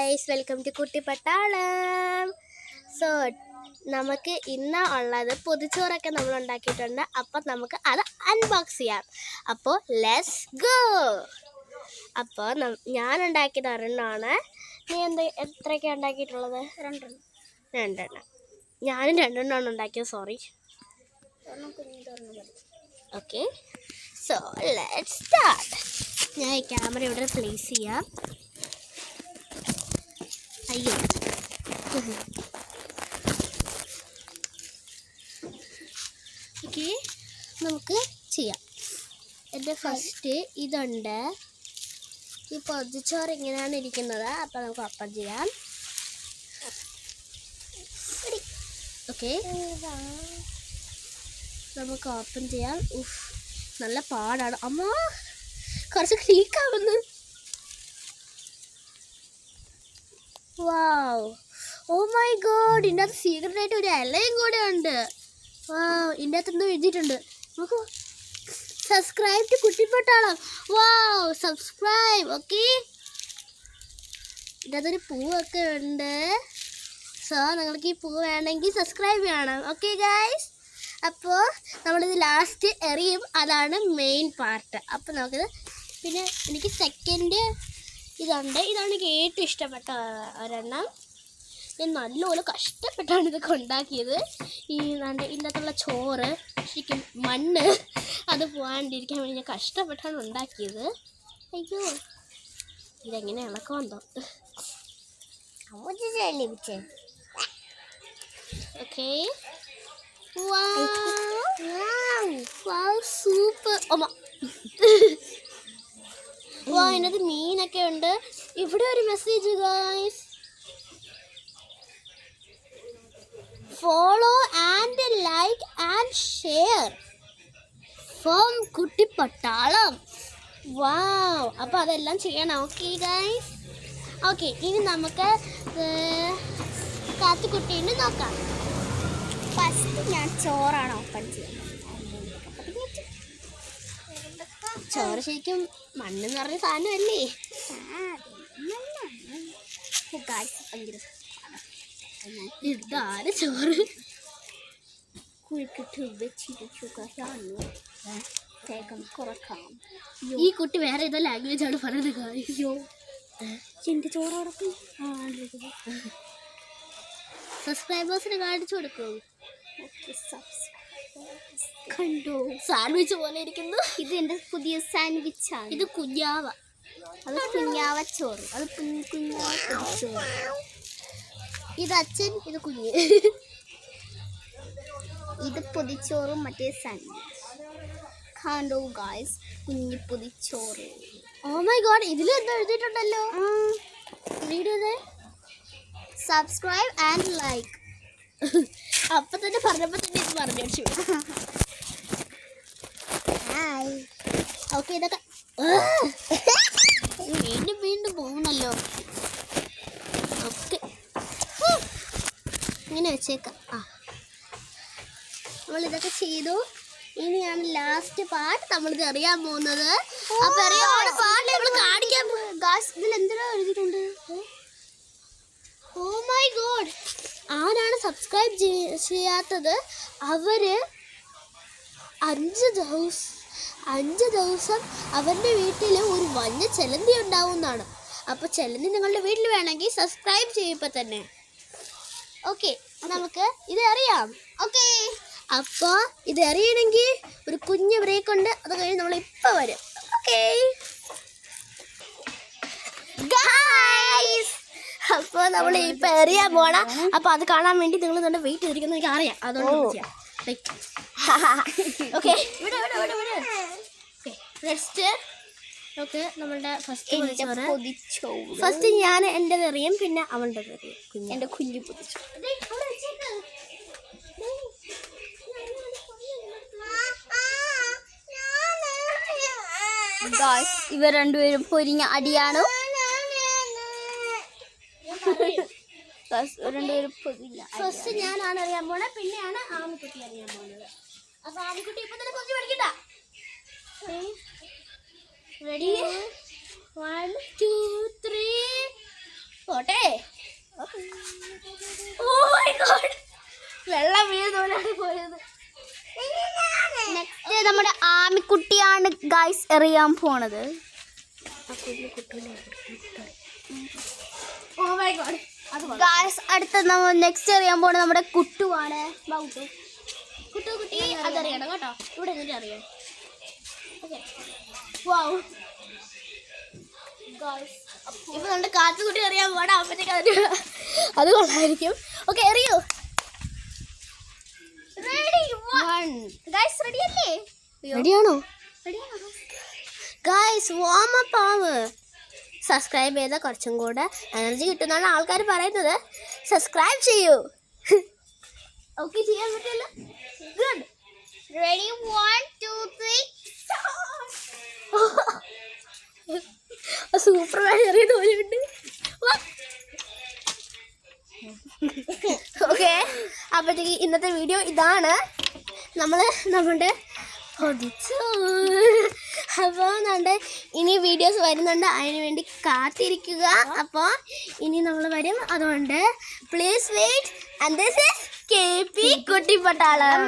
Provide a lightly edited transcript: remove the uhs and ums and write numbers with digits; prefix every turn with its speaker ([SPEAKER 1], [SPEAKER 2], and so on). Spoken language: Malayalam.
[SPEAKER 1] ഗൈസ്, വെൽക്കം ടു കുട്ടി പട്ടാളം. സോ നമുക്ക് ഇന്ന് ഉള്ളത് പൊതിച്ചോറൊക്കെ നമ്മൾ ഉണ്ടാക്കിയിട്ടുണ്ട്. അപ്പം നമുക്ക് അത് അൺബോക്സ് ചെയ്യാം. അപ്പോൾ ലെറ്റ്സ് ഗോ. അപ്പോൾ ഞാൻ ഉണ്ടാക്കിയത് ഒരെണ്ണമാണ്. നീ എത്രയൊക്കെയാണ് ഉണ്ടാക്കിയിട്ടുള്ളത്? രണ്ടെണ്ണം. ഞാനും രണ്ടെണ്ണമാണ് ഉണ്ടാക്കിയത്. Sorry. Okay, so let's start. ഞാൻ ഈ ക്യാമറ ഇവിടെ പ്ലേസ് ചെയ്യാം. അയ്യോ, ഓക്കെ, നമുക്ക് ചെയ്യാം. എൻ്റെ ഫസ്റ്റ് ഇതുണ്ട്. ഈ പൊതിച്ചോറ് ഇങ്ങനെയാണ് ഇരിക്കുന്നത്. അപ്പോൾ നമുക്ക് ഓപ്പൺ ചെയ്യാം. ഓക്കെ, നമുക്ക് ഓപ്പൺ ചെയ്യാം. നല്ല പാടാണ്. അമ്മ കുറച്ച് ക്ലീക്കാവുന്നു. വാവ്, ഓ മൈ ഗോഡ്, ഇതിൻ്റെ അകത്ത് സീക്രട്ട് ആയിട്ട് ഒരു ഇലയും കൂടെ ഉണ്ട്. വാവ്, ഇതിൻ്റെ അകത്ത് എന്തോ എഴുതിയിട്ടുണ്ട്. നോക്കൂ, subscribe to Kuttipattalam. Wow, subscribe. Okay, ഇതിൻ്റെ അകത്തൊരു പൂവൊക്കെ ഉണ്ട്. സോ നിങ്ങൾക്ക് ഈ പൂ വേണമെങ്കിൽ സബ്സ്ക്രൈബ് ചെയ്യണം. ഓക്കെ ഗൈസ്, അപ്പോൾ നമ്മളിത് ലാസ്റ്റ് എറിയും. അതാണ് മെയിൻ പാർട്ട്. അപ്പോൾ നമുക്കിത്, പിന്നെ എനിക്ക് സെക്കൻഡ് ഇതുണ്ട്. ഇതാണ് എനിക്ക് ഏറ്റവും ഇഷ്ടപ്പെട്ട ഒരെണ്ണം. ഞാൻ നല്ലപോലെ കഷ്ടപ്പെട്ടാണ് ഇതൊക്കെ ഉണ്ടാക്കിയത്. ഇതിനകത്തുള്ള ചോറ്, ശരിക്കും മണ്ണ് അത് പോകാണ്ടിരിക്കാൻ വേണ്ടി ഞാൻ കഷ്ടപ്പെട്ടാണ് ഉണ്ടാക്കിയത്. അയ്യോ, ഇതെങ്ങനെ ഇളക്കമുണ്ടോ? Okay, super. അതിനകത്ത് മീനൊക്കെ ഉണ്ട്. ഇവിടെ ഒരു message guys, follow and like and share from Kuttippattalam. Wow, അപ്പോൾ അതെല്ലാം ചെയ്യണം. ഓക്കെ ഗൈസ്, ഓക്കെ, ഇനി നമുക്ക് കാത്തുകുട്ടീനെ നോക്കാം. ഫസ്റ്റ് ഞാൻ ചോറാണ് ഓപ്പൺ ചെയ്യുന്നത്. ചോറ് ശരിക്കും മണ്ണെന്ന് പറഞ്ഞ സാധനമല്ലേ? ഇതാണ് ചോറ്. ഈ കുട്ടി വേറെ ഏതോ ലാംഗ്വേജ് ആണ് പറയുന്നത്. അയ്യോ, എന്റെ ചോറോടൊപ്പം സബ്സ്ക്രൈബേഴ്സിന് കാണിച്ചു കൊടുക്കും. കണ്ടോ, സാൻഡ്വിച്ച് പോലെ ഇരിക്കുന്നു. ഇത് എൻ്റെ പുതിയ സാൻഡ്വിച്ചാണ്. ഇത് കുഞ്ഞാവ, അത് കുഞ്ഞാവച്ചോറ്, അത് കുഞ്ഞാവ പൊതിച്ചോറ്. ഇത് അച്ഛൻ, ഇത് കുഞ്ഞ്. ഇത് പൊതിച്ചോറും മറ്റേ സാൻഡ്വിച്ച്. കണ്ടോ ഗായ്സ്, കുഞ്ഞ് പൊതിച്ചോറ്. ഓ മൈ ഗോഡ്, ഇതിൽ എന്തോ എഴുതിയിട്ടുണ്ടല്ലോ. റീഡ് ചെയ്തേ, സബ്സ്ക്രൈബ് ആൻഡ് ലൈക്ക്. അപ്പൊ തന്നെ പറഞ്ഞപ്പോൾ തന്നെ ഇത് പറഞ്ഞു. ഓക്കെ, ഇതൊക്കെ വീണ്ടും വീണ്ടും പോകണല്ലോ. ഓക്കെ, ഇങ്ങനെ വെച്ചേക്കാം. നമ്മളിതൊക്കെ ചെയ്തു. ഇനിയാണ് ലാസ്റ്റ് പാർട്ട് നമ്മളിത് അറിയാൻ പോകുന്നത്. അപ്പൊ അറിയാൻ പാർട്ട് നമ്മൾ കാണിക്കാൻ ഗായ്സ്. ഇതിൽ എന്തിനാ എഴുതിയിട്ടുണ്ട്? ഓ മൈ ഗോഡ്, ആരാണ് സബ്സ്ക്രൈബ് ചെയ്യാത്തത് അവര് 5 ദിവസം അവരുടെ വീട്ടിൽ ഒരു മഞ്ഞ ചെലന്തി ഉണ്ടാവുന്നതാണ്. അപ്പോൾ ചെലന്തി നിങ്ങളുടെ വീട്ടിൽ വേണമെങ്കിൽ സബ്സ്ക്രൈബ് ചെയ്യുമ്പോൾ തന്നെ. ഓക്കെ, നമുക്ക് ഇത് അറിയാം. ഓക്കെ, അപ്പോൾ ഇത് അറിയണമെങ്കിൽ ഒരു കുഞ്ഞ് ബ്രേക്ക് ഉണ്ട്. അത് കഴിഞ്ഞ് നമ്മളിപ്പോൾ വരും. ഓക്കെ ഗൈസ്, അപ്പോൾ നമ്മൾ ഇപ്പം എറിയാൻ പോകണം. അപ്പോൾ അത് കാണാൻ വേണ്ടി നിങ്ങൾ തന്നെ വെയിറ്റ് ചെയ്തിരിക്കുന്നത് എനിക്ക് അറിയാം. അതുകൊണ്ട് ചെയ്യാം. ഓക്കെ, നെക്സ്റ്റ് ഓക്കെ, നമ്മളുടെ ഫസ്റ്റ് ഞാൻ എൻ്റെത് എറിയും, പിന്നെ അവളുടെ എറിയും. എൻ്റെ കുഞ്ഞു പൊതിച്ചു.
[SPEAKER 2] ഇവർ രണ്ടുപേരും പൊരിഞ്ഞ അടിയാണ്.
[SPEAKER 1] ഫസ്റ്റ് ഞാനാണ് അറിയാൻ പോണത്, പിന്നെയാണ് ആമിക്കുട്ടി അറിയാൻ പോകുന്നത്. അപ്പൊ ആമിക്കുട്ടി ഇപ്പൊ തന്നെ കുറച്ച് പഠിക്കണ്ട. റെഡി, 1 2 3 4. പോട്ടെ. ഓ മൈ ഗോഡ്, വെള്ളം വീഴുന്നോലാണ് പോയത്.
[SPEAKER 2] നെക്സ്റ്റ് നമ്മുടെ ആമിക്കുട്ടിയാണ് ഗൈസ് എറിയാൻ പോണത്.
[SPEAKER 1] ഓ മൈ ഗോഡ്,
[SPEAKER 2] ഗൈസ് അടുത്ത നമ്മൾ നെക്സ്റ്റ് എറിയാൻ പോണത് നമ്മുടെ കുട്ടുവാണ്.
[SPEAKER 1] കുട്ടി അതറിയണം കേട്ടോ, ഇവിടെ എന്നിട്ട് അറിയാം. ഓക്കെ, വാവ് ഇപ്പൊ നമ്മുടെ കാത്തുകുട്ടി അറിയാൻ പോടാ, അപ്പത്തേക്ക് അത് കൊള്ളായിരിക്കും. ഓക്കെ, എറിയൂ. റെഡിയാണോ? ഗൈസ് വാം അപ്പ് ആവ്. സബ്സ്ക്രൈബ് ചെയ്താൽ കുറച്ചും കൂടെ എനർജി കിട്ടുന്നതാണ് ആൾക്കാർ പറയുന്നത്. സബ്സ്ക്രൈബ് ചെയ്യൂ. ഓക്കെ, ചെയ്യാൻ പറ്റില്ല. ഗുഡ്.
[SPEAKER 2] റെഡി 1 2 3
[SPEAKER 1] സൂപ്പർമാൻ എറിയുന്ന പോലെയുണ്ട്. ഓക്കെ, അപ്പോഴത്തേക്ക് ഇന്നത്തെ വീഡിയോ ഇതാണ്. നമ്മുടെ അപ്പോൾ നമ്മുടെ ഇനി വീഡിയോസ് വരുന്നുണ്ട്, അതിന് വേണ്ടി കാത്തിരിക്കുക. അപ്പോൾ ഇനി നമ്മൾ വരും, അതുകൊണ്ട് please wait. And this is KP കുട്ടിപ്പട്ടാളം.